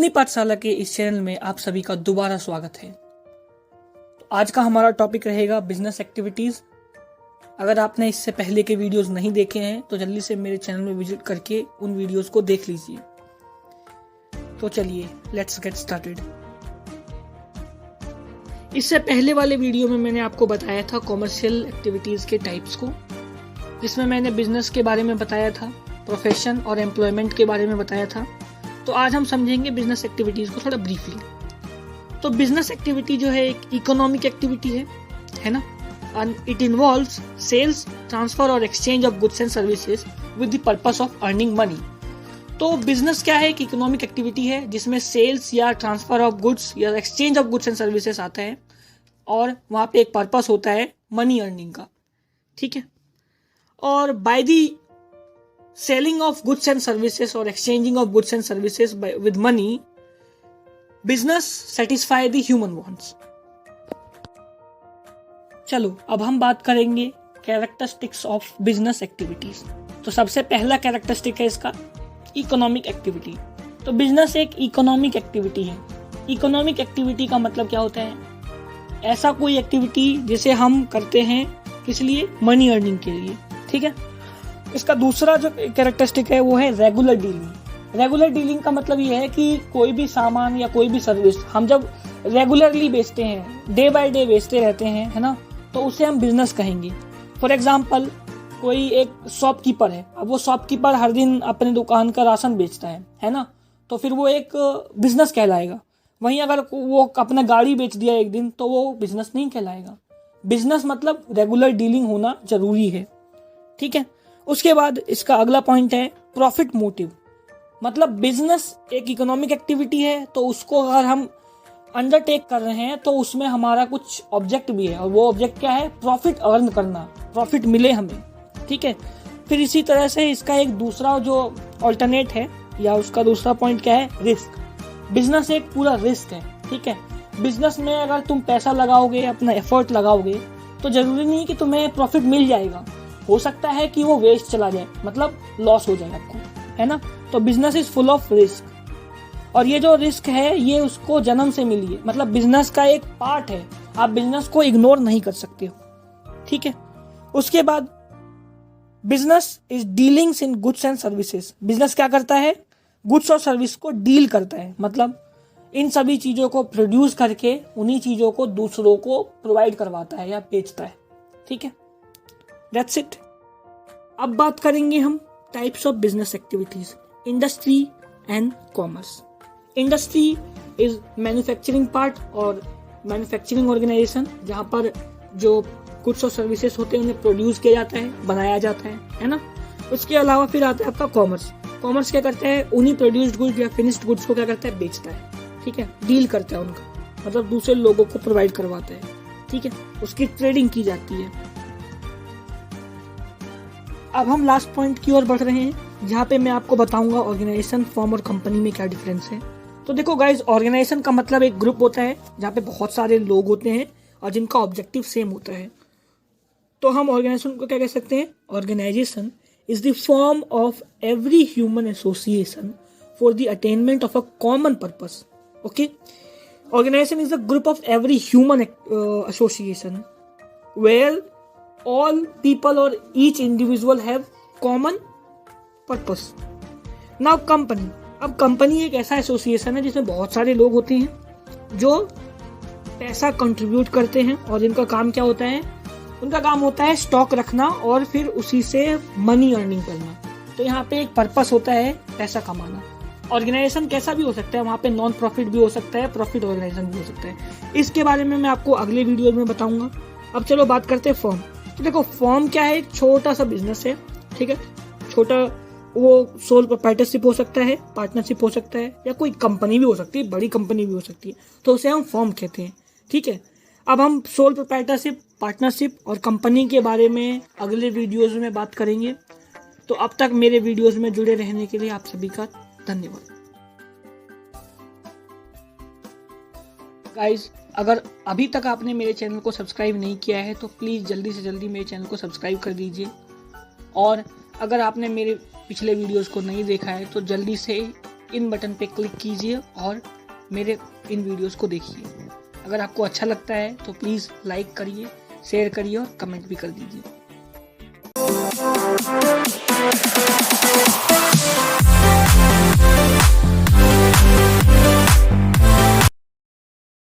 अपनी पाठशाला के इस चैनल में आप सभी का दोबारा स्वागत है। तो आज का हमारा टॉपिक रहेगा बिजनेस एक्टिविटीज़। अगर आपने इससे पहले के वीडियोस नहीं देखे हैं तो जल्दी से मेरे चैनल में विजिट करके उन वीडियोस को देख लीजिए। तो चलिए लेट्स गेट स्टार्टेड। इससे पहले वाले वीडियो में मैंने आपको बताया था कॉमर्शियल एक्टिविटीज़ के टाइप्स को, जिसमें मैंने बिजनेस के बारे में बताया था, प्रोफेशन और एम्प्लॉयमेंट के बारे में बताया था। तो आज हम समझेंगे बिजनेस एक्टिविटीज़ को थोड़ा ब्रीफली। तो बिजनेस एक्टिविटी जो है एक इकोनॉमिक एक्टिविटी है ना, and it involves sales, transfer और exchange of goods and services with the purpose of earning money। तो बिजनेस क्या है? एक इकोनॉमिक एक्टिविटी है जिसमें सेल्स या ट्रांसफर ऑफ गुड्स या exchange of goods and services आता है और वहाँ पे एक पर्पस होता है मनी अर्निंग का, ठीक है। और by the selling of goods and services और exchanging of goods and services with money, business satisfy the human wants. चलो अब हम बात करेंगे कैरेक्टरिस्टिक्स ऑफ बिजनेस एक्टिविटीज। तो सबसे पहला कैरेक्टरिस्टिक है इसका इकोनॉमिक एक्टिविटी। तो बिजनेस एक इकोनॉमिक एक्टिविटी है। इकोनॉमिक एक्टिविटी का मतलब क्या होता है? ऐसा कोई एक्टिविटी जिसे हम करते हैं किस लिए? मनी अर्निंग के लिए, ठीक है। इसका दूसरा जो कैरेक्टरिस्टिक है वो है रेगुलर डीलिंग। रेगुलर डीलिंग का मतलब ये है कि कोई भी सामान या कोई भी सर्विस हम जब रेगुलरली बेचते हैं, डे बाय डे बेचते रहते हैं, है ना, तो उसे हम बिजनेस कहेंगे। फॉर एग्जाम्पल कोई एक शॉपकीपर है, अब वो शॉपकीपर हर दिन अपने दुकान का राशन बेचता है ना, तो फिर वो एक बिजनेस कहलाएगा। वहीं अगर वो अपना गाड़ी बेच दिया एक दिन तो वो बिजनेस नहीं कहलाएगा। बिजनेस मतलब रेगुलर डीलिंग होना जरूरी है, ठीक है। उसके बाद इसका अगला पॉइंट है प्रॉफिट मोटिव। मतलब बिजनेस एक इकोनॉमिक एक्टिविटी है तो उसको अगर हम अंडरटेक कर रहे हैं तो उसमें हमारा कुछ ऑब्जेक्ट भी है, और वो ऑब्जेक्ट क्या है? प्रॉफिट अर्न करना, प्रॉफिट मिले हमें, ठीक है। फिर इसी तरह से इसका एक दूसरा जो ऑल्टरनेट है या उसका दूसरा पॉइंट क्या है? रिस्क। बिजनेस एक पूरा रिस्क है, ठीक है। बिजनेस में अगर तुम पैसा लगाओगे, अपना एफर्ट लगाओगे, तो जरूरी नहीं कि तुम्हें प्रॉफिट मिल जाएगा। हो सकता है कि वो वेस्ट चला जाए, मतलब लॉस हो जाए आपको, है ना। तो business is full of risk, और ये जो रिस्क है ये उसको जन्म से मिली है, मतलब बिजनेस का एक पार्ट है। आप बिजनेस को इग्नोर नहीं कर सकते हो, ठीक है। उसके बाद business is dealings in goods and services. Business क्या करता है? गुड्स और सर्विस को डील करता है, मतलब इन सभी चीजों को प्रोड्यूस करके उन्हीं चीजों को दूसरों को प्रोवाइड करवाता है या बेचता है, ठीक है। That's it. अब बात करेंगे हम types of business activities, industry and commerce. Industry is manufacturing part और मैन्युफैक्चरिंग ऑर्गेनाइजेशन, जहाँ पर जो गुड्स और सर्विसेज होते हैं उन्हें प्रोड्यूस किया जाता है, बनाया जाता है ना। उसके अलावा फिर आता है आपका कॉमर्स। कॉमर्स क्या करता है? उन्हीं प्रोड्यूस्ड गुड्स या फिनिश्ड गुड्स को क्या करता है? बेचता है, ठीक है। डील करता है उनका, मतलब दूसरे लोगों को प्रोवाइड करवाता है, ठीक है। उसकी ट्रेडिंग की जाती है। अब हम लास्ट पॉइंट की ओर बढ़ रहे हैं, जहाँ पे मैं आपको बताऊंगा ऑर्गेनाइजेशन, फर्म और कंपनी में क्या डिफरेंस है। तो देखो गाइज, ऑर्गेनाइजेशन का मतलब एक ग्रुप होता है जहाँ पे बहुत सारे लोग होते हैं और जिनका ऑब्जेक्टिव सेम होता है। तो हम ऑर्गेनाइजेशन को क्या कह सकते हैं? Organisation is the form of every human association for the attainment of a common purpose. Okay, organisation is the group of every human association where all people or each individual have common purpose. Now company. अब company एक ऐसा association है जिसमें बहुत सारे लोग होते हैं जो पैसा कंट्रीब्यूट करते हैं, और इनका काम क्या होता है? उनका काम होता है स्टॉक रखना और फिर उसी से मनी अर्निंग करना। तो यहाँ पे एक पर्पस होता है पैसा कमाना। ऑर्गेनाइजेशन कैसा भी हो सकता है, वहाँ पे नॉन प्रॉफिट भी हो सकता है, प्रॉफिट ऑर्गेनाइजेशन भी हो सकता है। इसके बारे में मैं आपको अगले वीडियो में बताऊंगा। अब चलो बात करते हैं फर्म। तो देखो, फर्म क्या है? एक छोटा सा बिजनेस है, ठीक है। छोटा, वो सोल प्रोप्राइटरशिप हो सकता है, पार्टनरशिप हो सकता है, या कोई कंपनी भी हो सकती है, बड़ी कंपनी भी हो सकती है, तो उसे हम फर्म कहते हैं, ठीक है। अब हम सोल प्रोप्राइटरशिप, पार्टनरशिप और कंपनी के बारे में अगले वीडियोज में बात करेंगे। तो अब तक मेरे वीडियोज में जुड़े रहने के लिए आप सभी का धन्यवाद। गाइज, अगर अभी तक आपने मेरे चैनल को सब्सक्राइब नहीं किया है तो प्लीज़ जल्दी से जल्दी मेरे चैनल को सब्सक्राइब कर दीजिए, और अगर आपने मेरे पिछले वीडियोस को नहीं देखा है तो जल्दी से इन बटन पे क्लिक कीजिए और मेरे इन वीडियोस को देखिए। अगर आपको अच्छा लगता है तो प्लीज़ लाइक करिए, शेयर करिए और कमेंट भी कर दीजिए।